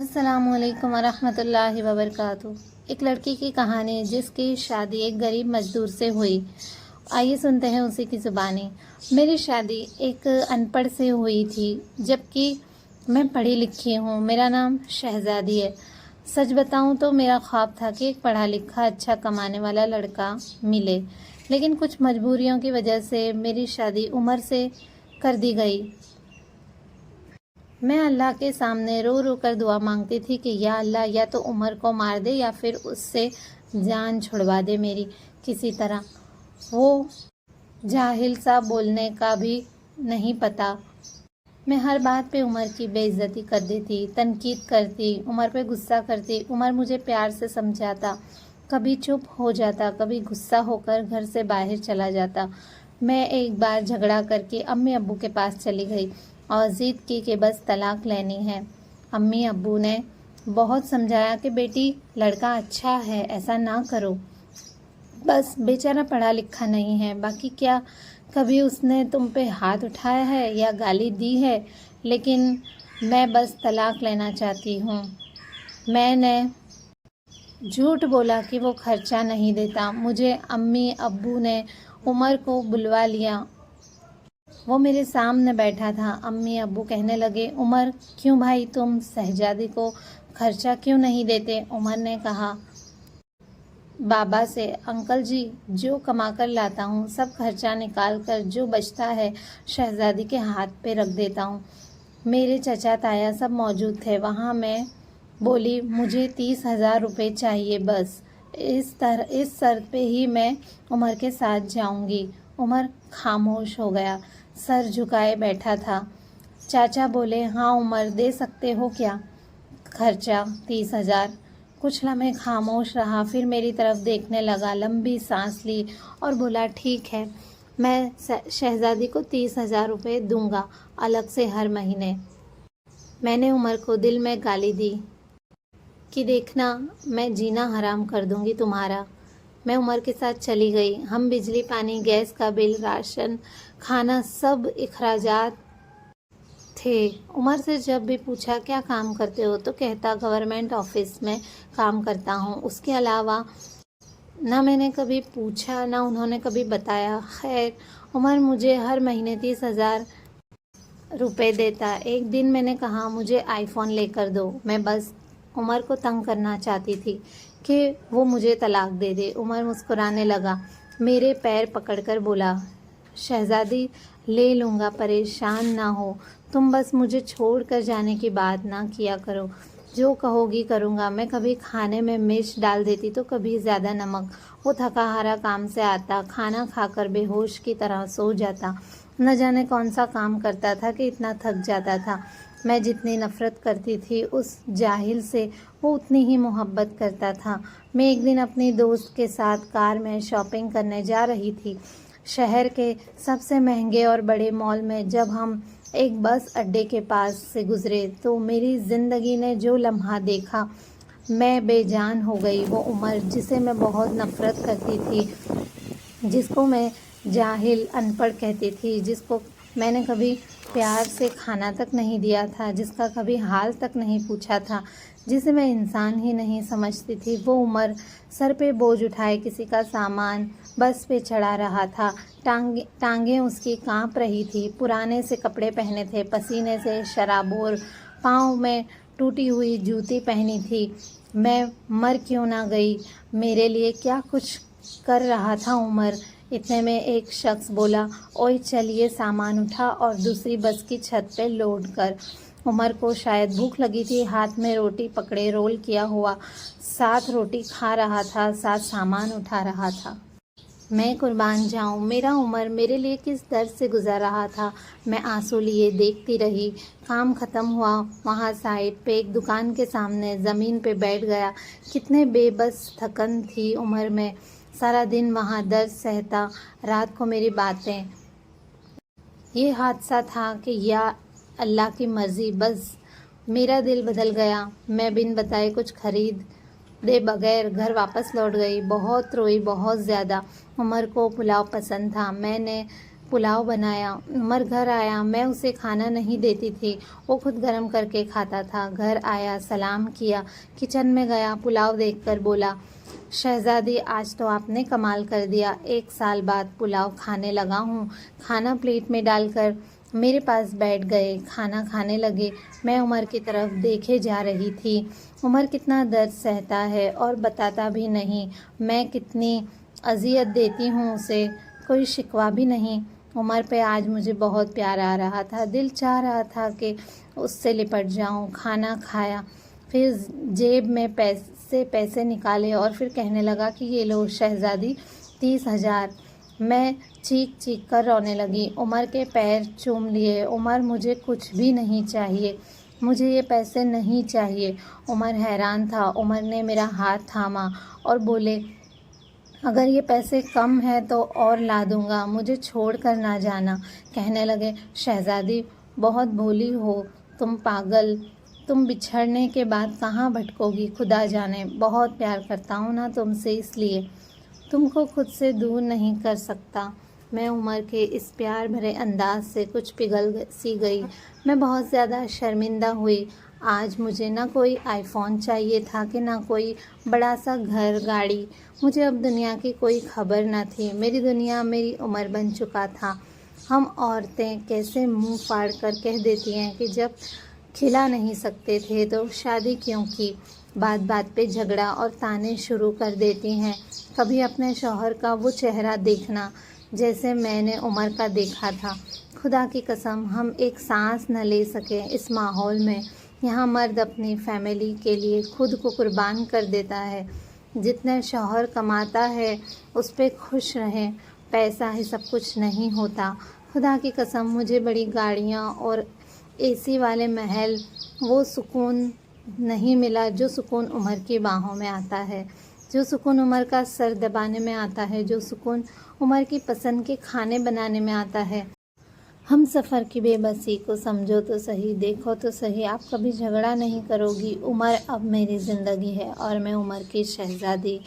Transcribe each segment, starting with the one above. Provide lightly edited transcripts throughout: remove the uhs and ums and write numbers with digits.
अस्सलाम वालेकुम वरहमतुल्लाहि वबरकातुहू। एक लड़की की कहानी जिसकी शादी एक गरीब मजदूर से हुई। आइए सुनते हैं उसी की ज़ुबानी। मेरी शादी एक अनपढ़ से हुई थी, जबकि मैं पढ़ी लिखी हूँ। मेरा नाम शहज़ादी है। सच बताऊँ तो मेरा ख्वाब था कि एक पढ़ा लिखा अच्छा कमाने वाला लड़का मिले, लेकिन कुछ मजबूरियों की वजह से मेरी शादी उम्र से कर दी गई। मैं अल्लाह के सामने रो रो कर दुआ मांगती थी कि या अल्लाह, या तो उमर को मार दे या फिर उससे जान छुड़वा दे मेरी किसी तरह। वो जाहिल सा बोलने का भी नहीं पता। मैं हर बात पे उमर की बेइज्जती कर देती, तनकीद करती, उमर पे गुस्सा करती। उमर मुझे प्यार से समझाता, कभी चुप हो जाता, कभी गुस्सा होकर घर से बाहर चला जाता। मैं एक बार झगड़ा करके अम्मी अब्बू के पास चली गई और ज़िद की कि बस तलाक लेनी है। अम्मी अब्बू ने बहुत समझाया कि बेटी, लड़का अच्छा है, ऐसा ना करो, बस बेचारा पढ़ा लिखा नहीं है। बाकी क्या कभी उसने तुम पे हाथ उठाया है या गाली दी है? लेकिन मैं बस तलाक लेना चाहती हूँ। मैंने झूठ बोला कि वो खर्चा नहीं देता। मुझे अम्मी अब्बू ने उमर को बुलवा लिया। वो मेरे सामने बैठा था। अम्मी अब्बू कहने लगे, उमर, क्यों भाई, तुम शहजादी को खर्चा क्यों नहीं देते? उमर ने कहा बाबा से, अंकल जी, जो कमा कर लाता हूँ सब खर्चा निकाल कर जो बचता है शहजादी के हाथ पे रख देता हूँ। मेरे चचा ताया सब मौजूद थे वहाँ। मैं बोली, मुझे 30,000 रुपये चाहिए बस। इस शर्त पे ही मैं उमर के साथ जाऊंगी। उमर खामोश हो गया, सर झुकाए बैठा था। चाचा बोले, हाँ उमर, दे सकते हो क्या खर्चा 30,000? कुछ लम्हे खामोश रहा, फिर मेरी तरफ देखने लगा, लंबी सांस ली और बोला, ठीक है, मैं शहजादी को 30,000 रुपये दूंगा अलग से हर महीने। मैंने उमर को दिल में गाली दी कि देखना, मैं जीना हराम कर दूंगी तुम्हारा। मैं उमर के साथ चली गई। हम बिजली, पानी, गैस का बिल, राशन, खाना, सब इखराजात थे। उमर से जब भी पूछा क्या काम करते हो तो कहता गवर्नमेंट ऑफिस में काम करता हूँ। उसके अलावा ना मैंने कभी पूछा, ना उन्होंने कभी बताया। खैर, उमर मुझे हर महीने 30,000 रुपये देता। एक दिन मैंने कहा, मुझे आईफोन लेकर दो। मैं बस उमर को तंग करना चाहती थी कि वो मुझे तलाक दे दे। उमर मुस्कुराने लगा, मेरे पैर पकड़कर बोला, शहजादी, ले लूँगा, परेशान ना हो। तुम बस मुझे छोड़ कर जाने की बात ना किया करो। जो कहोगी करूँगा। मैं कभी खाने में मिर्च डाल देती तो कभी ज़्यादा नमक। वो थका हारा काम से आता, खाना खाकर बेहोश की तरह सो जाता। न जाने कौन सा काम करता था कि इतना थक जाता था। मैं जितनी नफ़रत करती थी उस जाहिल से, वो उतनी ही मोहब्बत करता था। मैं एक दिन अपनी दोस्त के साथ कार में शॉपिंग करने जा रही थी, शहर के सबसे महंगे और बड़े मॉल में। जब हम एक बस अड्डे के पास से गुजरे तो मेरी ज़िंदगी ने जो लम्हा देखा, मैं बेजान हो गई। वो उमर जिसे मैं बहुत नफ़रत करती थी, जिसको मैं जाहिल, अनपढ़ कहती थी, जिसको मैंने कभी प्यार से खाना तक नहीं दिया था, जिसका कभी हाल तक नहीं पूछा था, जिसे मैं इंसान ही नहीं समझती थी, वो उमर सर पे बोझ उठाए किसी का सामान बस पे चढ़ा रहा था। टांगें उसकी कांप रही थी। पुराने से कपड़े पहने थे, पसीने से शराबोर, पाँव में टूटी हुई जूती पहनी थी। मैं मर क्यों ना गई? मेरे लिए क्या कुछ कर रहा था उमर। इतने में एक शख्स बोला, ओए चलिए, सामान उठा और दूसरी बस की छत पे लोड कर। उमर को शायद भूख लगी थी। हाथ में रोटी पकड़े, रोल किया हुआ, साथ रोटी खा रहा था, साथ सामान उठा रहा था। मैं कुर्बान जाऊं, मेरा उमर मेरे लिए किस दर्द से गुजर रहा था। मैं आंसू लिए देखती रही। काम ख़त्म हुआ। वहाँ साइड पे एक दुकान के सामने ज़मीन पे बैठ गया। कितने बेबस थकन थी उमर में। सारा दिन वहाँ दर्द सहता, रात को मेरी बातें। ये हादसा था कि या अल्लाह की मर्ज़ी, बस मेरा दिल बदल गया। मैं बिन बताए कुछ खरीद दे बगैर घर वापस लौट गई। बहुत रोई, बहुत ज़्यादा। उमर को पुलाव पसंद था। मैंने पुलाव बनाया। उमर घर आया, मैं उसे खाना नहीं देती थी, वो खुद गर्म करके खाता था। घर आया, सलाम किया, किचन में गया, पुलाव देखकर बोला, शहजादी आज तो आपने कमाल कर दिया, 1 साल बाद पुलाव खाने लगा हूँ। खाना प्लेट में डालकर मेरे पास बैठ गए, खाना खाने लगे। मैं उमर की तरफ देखे जा रही थी। उमर कितना दर्द सहता है और बताता भी नहीं, मैं कितनी अजियत देती हूँ उसे, कोई शिकवा भी नहीं। उमर पे आज मुझे बहुत प्यार आ रहा था, दिल चाह रहा था कि उससे लिपट जाऊँ। खाना खाया, फिर जेब में पैसे निकाले और फिर कहने लगा कि ये लो शहजादी, 30,000। मैं चीख चीख कर रोने लगी। उमर के पैर चूम लिए। उमर, मुझे कुछ भी नहीं चाहिए, मुझे ये पैसे नहीं चाहिए। उमर हैरान था। उमर ने मेरा हाथ थामा और बोले, अगर ये पैसे कम है तो और ला दूंगा, मुझे छोड़ कर ना जाना। कहने लगे, शहजादी बहुत भोली हो तुम, पागल, तुम बिछड़ने के बाद कहाँ भटकोगी खुदा जाने। बहुत प्यार करता हूँ ना तुमसे, इसलिए तुमको खुद से दूर नहीं कर सकता। मैं उमर के इस प्यार भरे अंदाज से कुछ पिघल सी गई। मैं बहुत ज़्यादा शर्मिंदा हुई। आज मुझे ना कोई आईफोन चाहिए था कि ना कोई बड़ा सा घर गाड़ी। मुझे अब दुनिया की कोई खबर ना थी। मेरी दुनिया मेरी उम्र बन चुका था। हम औरतें कैसे मुंह फाड़ कर कह देती हैं कि जब खिला नहीं सकते थे तो शादी क्यों की। बात बात पे झगड़ा और ताने शुरू कर देती हैं। कभी अपने शौहर का वो चेहरा देखना जैसे मैंने उमर का देखा था। खुदा की कसम, हम एक सांस न ले सके इस माहौल में। यहाँ मर्द अपनी फैमिली के लिए खुद को कुर्बान कर देता है। जितने शौहर कमाता है उस पे खुश रहें, पैसा ही सब कुछ नहीं होता। खुदा की कसम, मुझे बड़ी गाड़ियाँ और एसी वाले महल, वो सुकून नहीं मिला जो सुकून उमर की बाहों में आता है, जो सुकून उमर का सर दबाने में आता है, जो सुकून उमर की पसंद के खाने बनाने में आता है। हम सफ़र की बेबसी को समझो तो सही, देखो तो सही, आप कभी झगड़ा नहीं करोगी। उमर अब मेरी ज़िंदगी है और मैं उमर की शहज़ादी।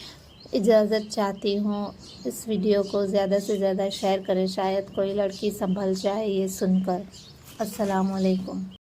इजाज़त चाहती हूँ। इस वीडियो को ज़्यादा से ज़्यादा शेयर करें, शायद कोई लड़की संभल जाए ये सुनकर। अस्सलाम वालेकुम।